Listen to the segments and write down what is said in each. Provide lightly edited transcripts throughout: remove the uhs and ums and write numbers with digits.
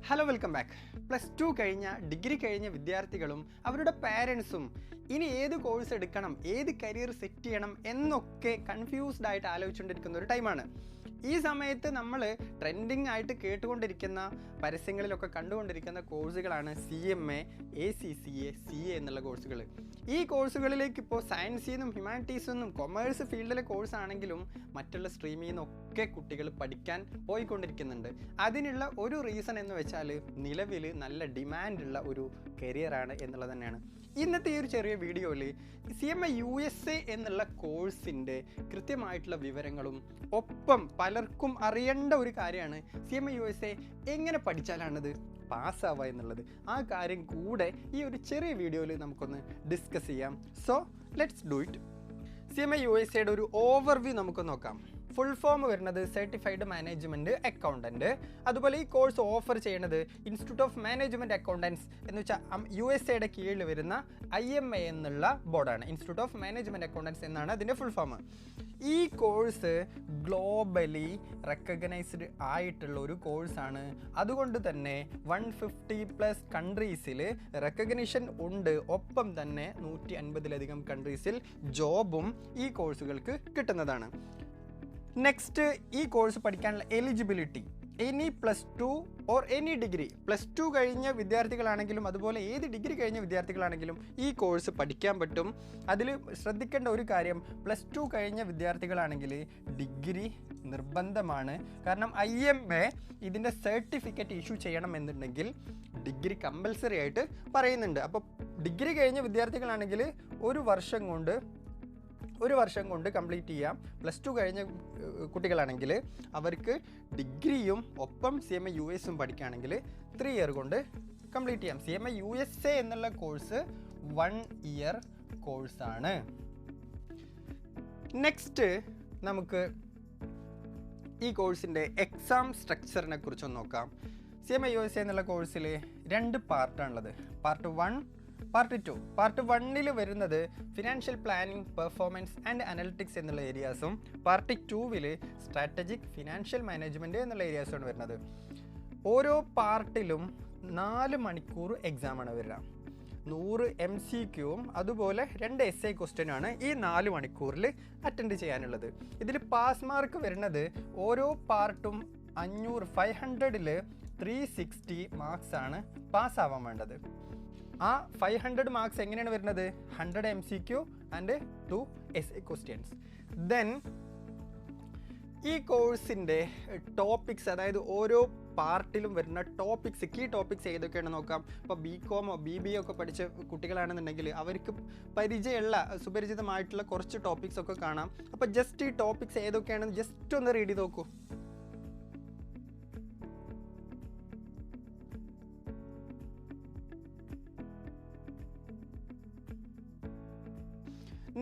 Hello welcome back. +2 കഴിഞ്ഞ degree കഴിഞ്ഞ വിദ്യാർത്ഥികളും അവരുടെ പാരൻസും ഇനി ഏത് കോഴ്സ് എടുക്കണം, ഏത് കരിയർ സെറ്റ് ചെയ്യണം എന്നൊക്കെ കൺഫ്യൂസ്ഡ് ആയിട്ട് ആലോചിച്ചുകൊണ്ടിരിക്കുന്ന ഒരു ടൈമാണ്. ഈ സമയത്ത് നമ്മൾ ട്രെൻഡിങ് ആയിട്ട് കേട്ടുകൊണ്ടിരിക്കുന്ന പരസ്യങ്ങളിലൊക്കെ കണ്ടുകൊണ്ടിരിക്കുന്ന കോഴ്സുകളാണ് CMA, ACCA, CA എന്നുള്ള കോഴ്സുകൾ. ഈ കോഴ്സുകളിലേക്ക് ഇപ്പോൾ സയൻസിൽ നിന്നും ഹ്യൂമാനിറ്റീസിൽ നിന്നും കൊമേഴ്സ് ഫീൽഡിലെ കോഴ്സ് ആണെങ്കിലും മറ്റുള്ള സ്ട്രീമിൽ നിന്നൊക്കെ കുട്ടികൾ പഠിക്കാൻ പോയിക്കൊണ്ടിരിക്കുന്നുണ്ട്. അതിനുള്ള ഒരു റീസൺ എന്ന് വെച്ചാൽ നിലവിൽ നല്ല ഡിമാൻഡുള്ള ഒരു കരിയറാണ് എന്നുള്ളത് തന്നെയാണ്. ഇന്നത്തെ ഈ ഒരു ചെറിയ വീഡിയോയിൽ CMA USA എന്നുള്ള കോഴ്സിൻ്റെ കൃത്യമായിട്ടുള്ള വിവരങ്ങളും ഒപ്പം പലർക്കും അറിയേണ്ട ഒരു കാര്യമാണ് CMA USA എങ്ങനെ പഠിച്ചാലാണത് പാസ്സാവുക എന്നുള്ളത്. ആ കാര്യം കൂടെ ഈ ഒരു ചെറിയ വീഡിയോയിൽ നമുക്കൊന്ന് ഡിസ്കസ് ചെയ്യാം. So let's do it. CMA USAയുടെ ഒരു ഓവർവ്യൂ നമുക്ക് നോക്കാം. ഫുൾ ഫോം വരുന്നത് സർട്ടിഫൈഡ് മാനേജ്മെൻറ്റ് അക്കൗണ്ടൻറ്റ്. അതുപോലെ ഈ കോഴ്സ് ഓഫർ ചെയ്യുന്നത് ഇൻസ്റ്റിറ്റ്യൂട്ട് ഓഫ് മാനേജ്മെൻറ്റ് അക്കൗണ്ടൻസ് എന്ന് വെച്ചാൽ USAയുടെ കീഴിൽ വരുന്ന IMA എന്നുള്ള ബോർഡാണ്. ഇൻസ്റ്റിറ്റ്യൂട്ട് ഓഫ് മാനേജ്മെൻറ്റ് അക്കൗണ്ടൻസ് എന്നാണ് അതിൻ്റെ ഫുൾ ഫോം. ഈ കോഴ്സ് ഗ്ലോബലി റെക്കഗ്നൈസ്ഡ് ആയിട്ടുള്ള ഒരു കോഴ്സാണ്. അതുകൊണ്ട് തന്നെ 150+ കൺട്രീസിൽ റെക്കഗ്നിഷൻ ഉണ്ട്. ഒപ്പം തന്നെ 150ലധികം കൺട്രീസിൽ ജോബും ഈ കോഴ്സുകൾക്ക് കിട്ടുന്നതാണ്. നെക്സ്റ്റ്, ഈ കോഴ്സ് പഠിക്കാനുള്ള eligibility any +2 or any degree. +2 കഴിഞ്ഞ വിദ്യാർത്ഥികളാണെങ്കിലും അതുപോലെ ഏത് ഡിഗ്രി കഴിഞ്ഞ വിദ്യാർത്ഥികളാണെങ്കിലും ഈ കോഴ്സ് പഠിക്കാൻ പറ്റും. അതിൽ ശ്രദ്ധിക്കേണ്ട ഒരു കാര്യം, +2 കഴിഞ്ഞ വിദ്യാർത്ഥികളാണെങ്കിൽ ഡിഗ്രി നിർബന്ധമാണ്. കാരണം IMA ഇതിൻ്റെ സർട്ടിഫിക്കറ്റ് ഇഷ്യൂ ചെയ്യണമെന്നുണ്ടെങ്കിൽ ഡിഗ്രി കമ്പൽസറി ആയിട്ട് പറയുന്നുണ്ട്. അപ്പോൾ ഡിഗ്രി കഴിഞ്ഞ വിദ്യാർത്ഥികളാണെങ്കിൽ ഒരു വർഷം കൊണ്ട് കംപ്ലീറ്റ് ചെയ്യാം. +2 കഴിഞ്ഞ കുട്ടികളാണെങ്കിൽ അവർക്ക് ഡിഗ്രിയും ഒപ്പം CMA US പഠിക്കുകയാണെങ്കിൽ 3 ഇയർ കൊണ്ട് കംപ്ലീറ്റ് ചെയ്യാം. CMA USA എന്നുള്ള കോഴ്സ് 1 ഇയർ കോഴ്സാണ്. നെക്സ്റ്റ്, നമുക്ക് ഈ കോഴ്സിൻ്റെ എക്സാം സ്ട്രക്ചറിനെ കുറിച്ചൊന്ന് നോക്കാം. CMA USA എന്നുള്ള കോഴ്സിൽ 2 പാർട്ടാണുള്ളത്. Part 1, part 2. പാർട്ട് 1 വരുന്നത് financial planning, performance and analytics എന്നുള്ള ഏരിയാസും പാർട്ട് 2 സ്ട്രാറ്റജിക് ഫിനാൻഷ്യൽ മാനേജ്മെൻറ്റ് എന്നുള്ള ഏരിയാസുമാണ് വരുന്നത്. ഓരോ പാർട്ടിലും 4 മണിക്കൂർ എക്സാമാണ് വരിക. 100 MCQവും അതുപോലെ 2 essay ക്വസ്റ്റ്യനാണ് ഈ 4 മണിക്കൂറിൽ അറ്റൻഡ് ചെയ്യാനുള്ളത്. ഇതിൽ പാസ് മാർക്ക് വരുന്നത് ഓരോ പാർട്ടും 500ൽ 360 മാർക്സ് ആണ് പാസ്സാവാൻ വേണ്ടത്. ആ 500 മാർക്സ് എങ്ങനെയാണ് വരുന്നത്? 100 MCQ and 2 essay questions. Then ഈ കോഴ്സിൻ്റെ ടോപ്പിക്സ്, അതായത് ഓരോ പാർട്ടിലും വരുന്ന ടോപ്പിക്സ്, കീ ടോപ്പിക്സ് ഏതൊക്കെയാണെന്ന് നോക്കാം. ഇപ്പോൾ BCom BBA ഒക്കെ പഠിച്ച കുട്ടികളാണെന്നുണ്ടെങ്കിൽ അവർക്ക് സുപരിചിതമായിട്ടുള്ള കുറച്ച് ടോപ്പിക്സ് ഒക്കെ കാണാം. അപ്പോൾ ജസ്റ്റ് ഈ ടോപ്പിക്സ് ഏതൊക്കെയാണെന്ന് ജസ്റ്റ് ഒന്ന് റീഡ് ചെയ്ത് നോക്കൂ.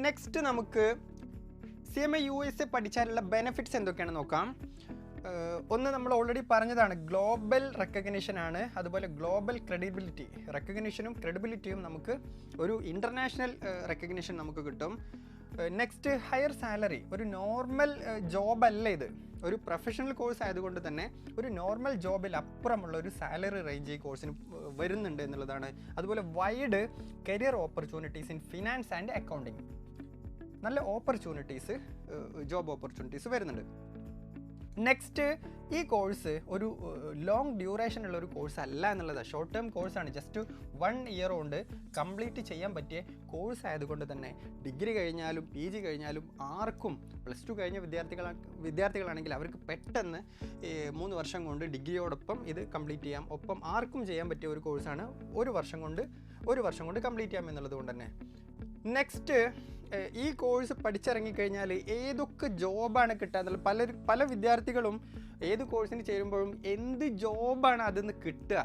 നെക്സ്റ്റ്, നമുക്ക് CMA USA പഠിച്ചാലുള്ള ബെനിഫിറ്റ്സ് എന്തൊക്കെയാണെന്ന് നോക്കാം. ഒന്ന് നമ്മൾ ഓൾറെഡി പറഞ്ഞതാണ്, ഗ്ലോബൽ റെക്കഗ്നിഷൻ ആണ്. അതുപോലെ ഗ്ലോബൽ ക്രെഡിബിലിറ്റി, റെക്കഗ്നിഷനും ക്രെഡിബിലിറ്റിയും നമുക്ക് ഒരു ഇൻ്റർനാഷണൽ റെക്കഗ്നിഷൻ നമുക്ക് കിട്ടും. Next, higher salary. ഒരു നോർമൽ ജോബല്ല ഇത്, ഒരു പ്രൊഫഷണൽ കോഴ്സ് ആയതുകൊണ്ട് തന്നെ ഒരു നോർമൽ ജോബിൽ അപ്പുറമുള്ള ഒരു സാലറി റേഞ്ച് ഈ കോഴ്സിന് വരുന്നുണ്ട് എന്നുള്ളതാണ്. അതുപോലെ wide career opportunities in finance and accounting. നല്ല ഓപ്പർച്യൂണിറ്റീസ്, ജോബ് ഓപ്പർച്യൂണിറ്റീസ് വരുന്നുണ്ട്. നെക്സ്റ്റ്, ഈ കോഴ്സ് ഒരു ലോങ് ഡ്യൂറേഷൻ ഉള്ള ഒരു കോഴ്സ് അല്ല എന്നുള്ളതാണ്. ഷോർട്ട് ടേം കോഴ്സാണ്. ജസ്റ്റ് 1 ഇയർ കൊണ്ട് കംപ്ലീറ്റ് ചെയ്യാൻ പറ്റിയ കോഴ്സ് ആയതുകൊണ്ട് തന്നെ ഡിഗ്രി കഴിഞ്ഞാലും PG കഴിഞ്ഞാലും ആർക്കും, +2 കഴിഞ്ഞ വിദ്യാർത്ഥികളാണെങ്കിൽ അവർക്ക് പെട്ടെന്ന് 3 വർഷം കൊണ്ട് ഡിഗ്രിയോടൊപ്പം ഇത് കംപ്ലീറ്റ് ചെയ്യാം. ഒപ്പം ആർക്കും ചെയ്യാൻ പറ്റിയ ഒരു കോഴ്സാണ്. ഒരു വർഷം കൊണ്ട് കംപ്ലീറ്റ് ചെയ്യാം എന്നുള്ളത് കൊണ്ട് തന്നെ. നെക്സ്റ്റ്, ഈ കോഴ്സ് പഠിച്ചിറങ്ങിക്കഴിഞ്ഞാൽ ഏതൊക്കെ ജോബാണ് കിട്ടുക എന്നുള്ളത് പല വിദ്യാർത്ഥികളും ഏത് കോഴ്സിന് ചേരുമ്പോഴും എന്ത് ജോബാണ് അതിന്ന് കിട്ടുക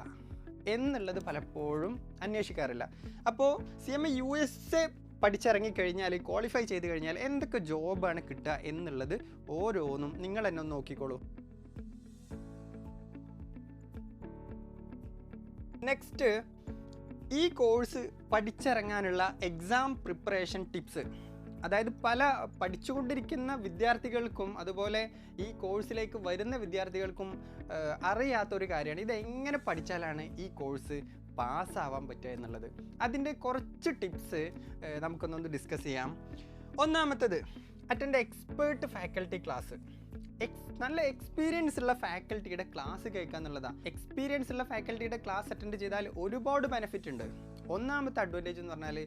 എന്നുള്ളത് പലപ്പോഴും അന്വേഷിക്കാറില്ല. അപ്പോൾ CMA USA പഠിച്ചിറങ്ങിക്കഴിഞ്ഞാൽ, ക്വാളിഫൈ ചെയ്ത് കഴിഞ്ഞാൽ എന്തൊക്കെ ജോബാണ് കിട്ടുക എന്നുള്ളത് ഓരോന്നും നിങ്ങൾ തന്നെ ഒന്ന് നോക്കിക്കോളൂ. നെക്സ്റ്റ്, ഈ കോഴ്സ് പഠിച്ചിറങ്ങാനുള്ള എക്സാം പ്രിപ്പറേഷൻ ടിപ്സ്. അതായത് പല പഠിച്ചുകൊണ്ടിരിക്കുന്ന വിദ്യാർത്ഥികൾക്കും അതുപോലെ ഈ കോഴ്സിലേക്ക് വരുന്ന വിദ്യാർത്ഥികൾക്കും അറിയാത്തൊരു കാര്യമാണ് ഇതെങ്ങനെ പഠിച്ചാലാണ് ഈ കോഴ്സ് പാസ്സാവാൻ പറ്റുക എന്നുള്ളത്. അതിൻ്റെ കുറച്ച് ടിപ്സ് നമുക്കൊന്നൊന്ന് ഡിസ്കസ് ചെയ്യാം. ഒന്നാമത്തത്, അറ്റൻഡ് എക്സ്പേർട്ട് ഫാക്കൽറ്റി ക്ലാസ്. നല്ല എക്സ്പീരിയൻസ് ഉള്ള ഫാക്കൽറ്റിയുടെ ക്ലാസ് കേൾക്കുക എന്നുള്ളതാണ്. എക്സ്പീരിയൻസ് ഉള്ള ഫാക്കൽറ്റിയുടെ ക്ലാസ് അറ്റൻഡ് ചെയ്താൽ ഒരുപാട് ബെനിഫിറ്റ് ഉണ്ട്. ഒന്നാമത്തെ അഡ്വാൻറ്റേജ് എന്ന് പറഞ്ഞാൽ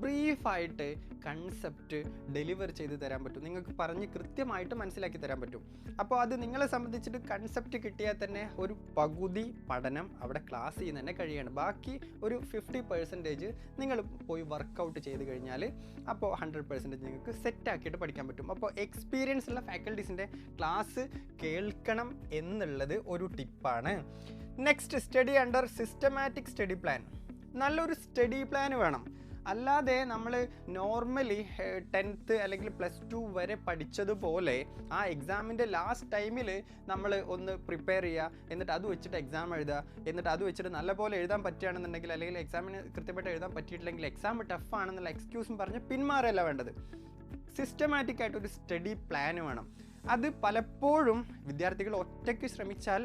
ബ്രീഫായിട്ട് കൺസെപ്റ്റ് ഡെലിവർ ചെയ്ത് തരാൻ പറ്റും. നിങ്ങൾക്ക് പറഞ്ഞ് കൃത്യമായിട്ട് മനസ്സിലാക്കി തരാൻ പറ്റും. അപ്പോൾ അത് നിങ്ങളെ സംബന്ധിച്ചിട്ട് കൺസെപ്റ്റ് കിട്ടിയാൽ തന്നെ ഒരു പകുതി പഠനം അവിടെ ക്ലാസ് ചെയ്യുന്ന തന്നെ കഴിയാണ്. ബാക്കി ഒരു 50% നിങ്ങൾ പോയി വർക്കൗട്ട് ചെയ്ത് കഴിഞ്ഞാൽ അപ്പോൾ 100% നിങ്ങൾക്ക് സെറ്റാക്കിയിട്ട് പഠിക്കാൻ പറ്റും. അപ്പോൾ എക്സ്പീരിയൻസ് ഉള്ള ഫാക്കൽറ്റീസിൻ്റെ ക്ലാസ് കേൾക്കണം എന്നുള്ളത് ഒരു ടിപ്പാണ്. Next, study under systematic study plan. നല്ലൊരു സ്റ്റഡി പ്ലാൻ വേണം. അല്ലാതെ നമ്മൾ നോർമലി 10th അല്ലെങ്കിൽ +2 വരെ പഠിച്ചതുപോലെ ആ എക്സാമിൻ്റെ ലാസ്റ്റ് ടൈമിൽ നമ്മൾ ഒന്ന് പ്രിപ്പയർ ചെയ്യുക, എന്നിട്ട് അത് വെച്ചിട്ട് എക്സാം എഴുതുക, എന്നിട്ട് അത് വെച്ചിട്ട് നല്ലപോലെ എഴുതാൻ പറ്റുകയാണെന്നുണ്ടെങ്കിൽ, അല്ലെങ്കിൽ എക്സാമിന് കൃത്യമായിട്ട് എഴുതാൻ പറ്റിയിട്ടില്ലെങ്കിൽ എക്സാം ടഫ് ആണെന്നുള്ള എക്സ്ക്യൂസും പറഞ്ഞ് പിന്മാറല്ല വേണ്ടത്. സിസ്റ്റമാറ്റിക് ആയിട്ടൊരു സ്റ്റഡി പ്ലാൻ വേണം. അത് പലപ്പോഴും വിദ്യാർത്ഥികൾ ഒറ്റയ്ക്ക് ശ്രമിച്ചാൽ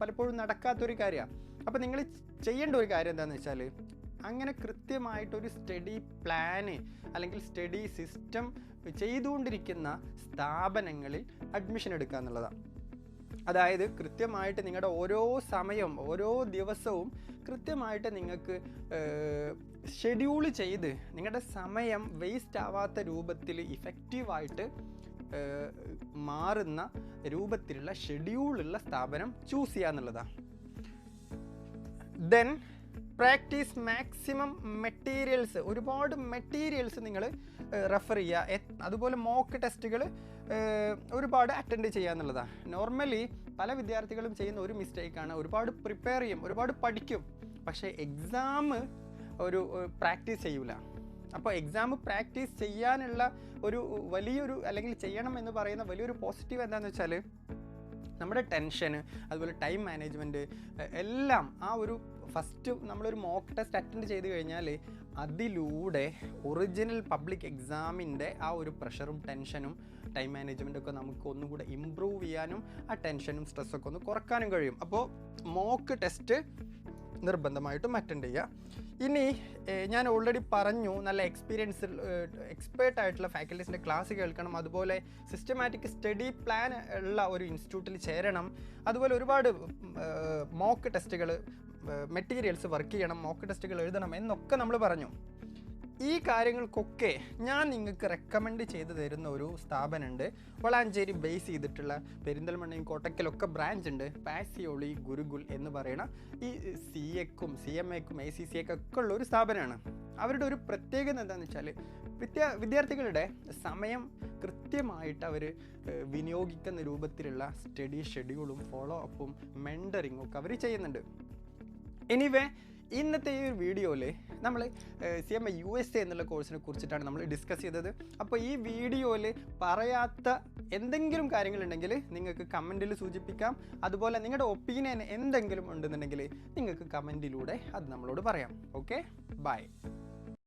പലപ്പോഴും നടക്കാത്തൊരു കാര്യമാണ്. അപ്പോൾ നിങ്ങൾ ചെയ്യേണ്ട ഒരു കാര്യം എന്താണെന്ന് വെച്ചാൽ, അങ്ങനെ കൃത്യമായിട്ടൊരു സ്റ്റഡി പ്ലാന് അല്ലെങ്കിൽ സ്റ്റഡി സിസ്റ്റം ചെയ്തുകൊണ്ടിരിക്കുന്ന സ്ഥാപനങ്ങളിൽ അഡ്മിഷൻ എടുക്കുക എന്നുള്ളതാണ്. അതായത് കൃത്യമായിട്ട് നിങ്ങളുടെ ഓരോ സമയം, ഓരോ ദിവസവും കൃത്യമായിട്ട് നിങ്ങൾക്ക് ഷെഡ്യൂൾ ചെയ്ത് നിങ്ങളുടെ സമയം വേസ്റ്റ് ആവാത്ത രൂപത്തിൽ ഇഫക്റ്റീവായിട്ട് മാറുന്ന രൂപത്തിലുള്ള ഷെഡ്യൂളുള്ള സ്ഥാപനം ചൂസ് ചെയ്യുക എന്നുള്ളതാണ്. Then practice maximum materials. ഒരുപാട് മെറ്റീരിയൽസ് നിങ്ങൾ റെഫർ ചെയ്യുക. അതുപോലെ മോക്ക് ടെസ്റ്റുകൾ ഒരുപാട് അറ്റൻഡ് ചെയ്യുക എന്നുള്ളതാണ്. നോർമലി പല വിദ്യാർത്ഥികളും ചെയ്യുന്ന ഒരു മിസ്റ്റേക്കാണ്, ഒരുപാട് പ്രിപ്പയർ ചെയ്യും, ഒരുപാട് പഠിക്കും, പക്ഷേ എക്സാം ഒരു പ്രാക്ടീസ് ചെയ്യൂല. അപ്പോൾ എക്സാം പ്രാക്ടീസ് ചെയ്യാനുള്ള ഒരു വലിയൊരു, അല്ലെങ്കിൽ ചെയ്യണം എന്ന് പറയുന്ന വലിയൊരു പോസിറ്റീവ് എന്താണെന്ന് വെച്ചാൽ, നമ്മുടെ ടെൻഷന് അതുപോലെ ടൈം മാനേജ്മെൻറ്റ് എല്ലാം ആ ഒരു ഫസ്റ്റ് നമ്മളൊരു മോക്ക് ടെസ്റ്റ് അറ്റൻഡ് ചെയ്ത് കഴിഞ്ഞാൽ അതിലൂടെ ഒറിജിനൽ പബ്ലിക് എക്സാമിൻ്റെ ആ ഒരു പ്രഷറും ടെൻഷനും ടൈം മാനേജ്മെൻറ്റൊക്കെ നമുക്ക് ഒന്നുകൂടെ ഇമ്പ്രൂവ് ചെയ്യാനും ആ ടെൻഷനും സ്ട്രെസ്സൊക്കെ ഒന്ന് കുറക്കാനും കഴിയും. അപ്പോൾ മോക്ക് ടെസ്റ്റ് നിർബന്ധമായിട്ടും അറ്റൻഡ് ചെയ്യുക. ഇനി ഞാൻ ഓൾറെഡി പറഞ്ഞു, നല്ല എക്സ്പേർട്ടായിട്ടുള്ള ഫാക്കൽറ്റീസിൻ്റെ ക്ലാസ് കേൾക്കണം, അതുപോലെ സിസ്റ്റമാറ്റിക് സ്റ്റഡി പ്ലാൻ ഉള്ള ഒരു ഇൻസ്റ്റിറ്റ്യൂട്ടിൽ ചേരണം, അതുപോലെ ഒരുപാട് മോക്ക് ടെസ്റ്റുകൾ, മെറ്റീരിയൽസ് വർക്ക് ചെയ്യണം, മോക്ക് ടെസ്റ്റുകൾ എഴുതണം എന്നൊക്കെ നമ്മൾ പറഞ്ഞു. ഈ കാര്യങ്ങൾക്കൊക്കെ ഞാൻ നിങ്ങൾക്ക് റെക്കമെൻഡ് ചെയ്ത് തരുന്ന ഒരു സ്ഥാപനമുണ്ട്. വളാഞ്ചേരി ബേസ് ചെയ്തിട്ടുള്ള, പെരിന്തൽമണ്ണയും കോട്ടക്കലൊക്കെ ബ്രാഞ്ച് ഉണ്ട്. പാസിയോളി ഗുരുകുൽ എന്ന് പറയുന്ന ഈ CAക്കും CMAക്കും ACCA ഒക്കെ ഉള്ള ഒരു സ്ഥാപനമാണ്. അവരുടെ ഒരു പ്രത്യേകത എന്താണെന്ന് വെച്ചാൽ, വിദ്യാർത്ഥികളുടെ സമയം കൃത്യമായിട്ട് അവർ വിനിയോഗിക്കുന്ന രൂപത്തിലുള്ള സ്റ്റഡി ഷെഡ്യൂളും ഫോളോ അപ്പും മെൻറ്ററിങ്ങും ഒക്കെ അവർ ചെയ്യുന്നുണ്ട്. എനിവേ, ഇന്നത്തെ ഈ ഒരു വീഡിയോയിൽ നമ്മൾ CMA USA എന്നുള്ള കോഴ്സിനെ കുറിച്ചിട്ടാണ് നമ്മൾ ഡിസ്കസ് ചെയ്തത്. അപ്പോൾ ഈ വീഡിയോയിൽ പറയാത്ത എന്തെങ്കിലും കാര്യങ്ങളുണ്ടെങ്കിൽ നിങ്ങൾക്ക് കമൻറ്റിൽ സൂചിപ്പിക്കാം. അതുപോലെ നിങ്ങളുടെ ഒപ്പീനിയൻ എന്തെങ്കിലും ഉണ്ടെന്നുണ്ടെങ്കിൽ നിങ്ങൾക്ക് കമൻറ്റിലൂടെ അത് നമ്മളോട് പറയാം. Okay, by.